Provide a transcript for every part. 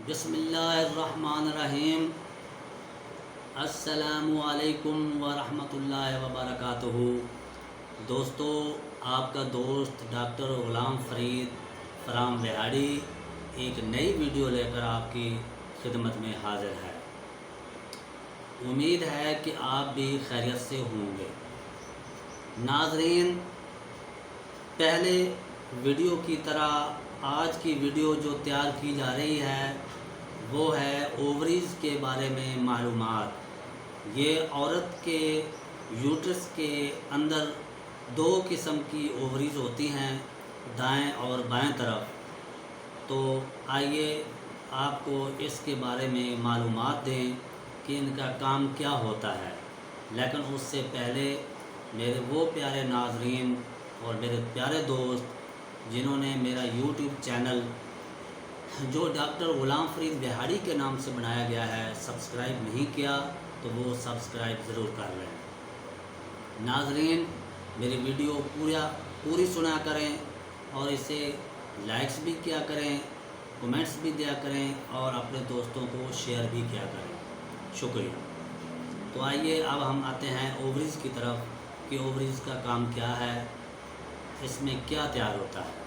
بسم اللہ الرحمن الرحیم۔ السلام علیکم ورحمۃ اللہ وبرکاتہ۔ دوستو، آپ کا دوست ڈاکٹر غلام فرید فرام بہاڑی ایک نئی ویڈیو لے کر آپ کی خدمت میں حاضر ہے۔ امید ہے کہ آپ بھی خیریت سے ہوں گے۔ ناظرین، پہلے ویڈیو کی طرح آج کی ویڈیو جو تیار کی جا رہی ہے وہ ہے اووریز کے بارے میں معلومات۔ یہ عورت کے یوٹرس کے اندر دو قسم کی اووریز ہوتی ہیں، دائیں اور بائیں طرف۔ تو آئیے آپ کو اس کے بارے میں معلومات دیں کہ ان کا کام کیا ہوتا ہے۔ لیکن اس سے پہلے میرے وہ پیارے ناظرین اور میرے پیارے دوست جنہوں نے میرا یوٹیوب چینل جو ڈاکٹر غلام فرید بہاڑی کے نام سے بنایا گیا ہے سبسکرائب نہیں کیا تو وہ سبسکرائب ضرور کر لیں۔ ناظرین، میری ویڈیو پوری سنا کریں اور اسے لائکس بھی کیا کریں، کمنٹس بھی دیا کریں اور اپنے دوستوں کو شیئر بھی کیا کریں۔ شکریہ۔ تو آئیے اب ہم آتے ہیں اووریز کی طرف کہ اووریز کا کام کیا ہے، اس میں کیا تیار ہوتا ہے۔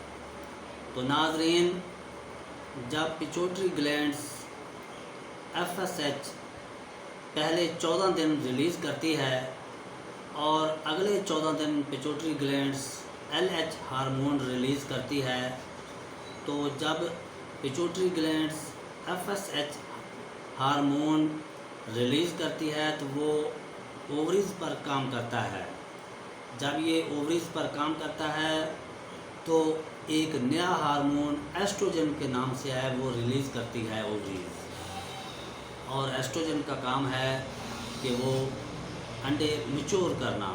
تو ناظرین، جب پیچوٹری گلینڈز FSH پہلے 14 دن ریلیز کرتی ہے اور اگلے 14 دن پیچوٹری گلینڈز LH ہارمون ریلیز کرتی ہے، تو جب پیچوٹری گلینڈز FSH ہارمون ریلیز کرتی ہے تو وہ اووریز پر کام کرتا ہے۔ جب یہ اووریز پر کام کرتا ہے تو ایک نیا ہارمون ایسٹروجن کے نام سے ہے، وہ ریلیز کرتی ہے اووریز۔ اور ایسٹروجن کا کام ہے کہ وہ انڈے میچور کرنا،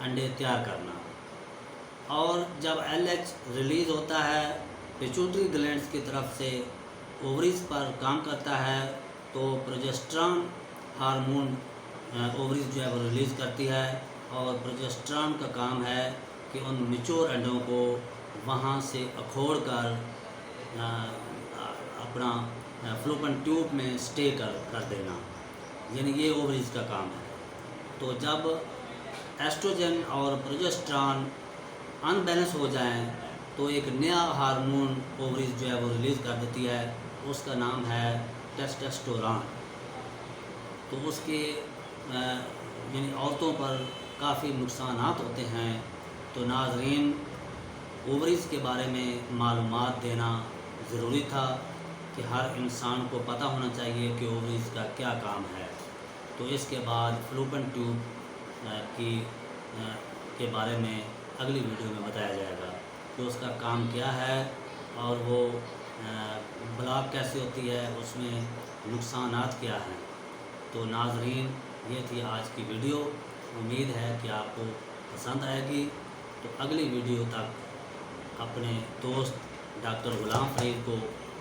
انڈے تیار کرنا۔ اور جب LH ریلیز ہوتا ہے پیچوٹری گلینڈز کی طرف سے اووریز پر کام کرتا ہے تو پروجسٹران ہارمون اووریز جو ہے وہ ریلیز کرتی ہے، اور پروجسٹران کا کام ہے کہ ان میچور انڈوں کو وہاں سے اکھوڑ کر اپنا فلوپن ٹیوب میں سٹے کر دینا، یعنی یہ اووریز کا کام ہے۔ تو جب ایسٹروجن اور پروجسٹران ان بیلنس ہو جائیں تو ایک نیا ہارمون اووریز جو ہے وہ ریلیز کر دیتی ہے، اس کا نام ہے ٹیسٹوسٹیرون۔ تو اس کے یعنی عورتوں پر کافی نقصانات ہوتے ہیں۔ تو ناظرین، اووریز کے بارے میں معلومات دینا ضروری تھا کہ ہر انسان کو پتہ ہونا چاہیے کہ اووریز کا کیا کام ہے۔ تو اس کے بعد فلوپن ٹیوب کے بارے میں اگلی ویڈیو میں بتایا جائے گا کہ اس کا کام کیا ہے اور وہ بلاک کیسے ہوتی ہے، اس میں نقصانات کیا ہیں۔ تو ناظرین، یہ تھی آج کی ویڈیو۔ امید ہے کہ آپ کو پسند آئے گی۔ تو اگلی ویڈیو تک اپنے دوست ڈاکٹر غلام فرید کو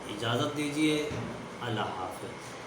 اجازت دیجیے۔ اللہ حافظ۔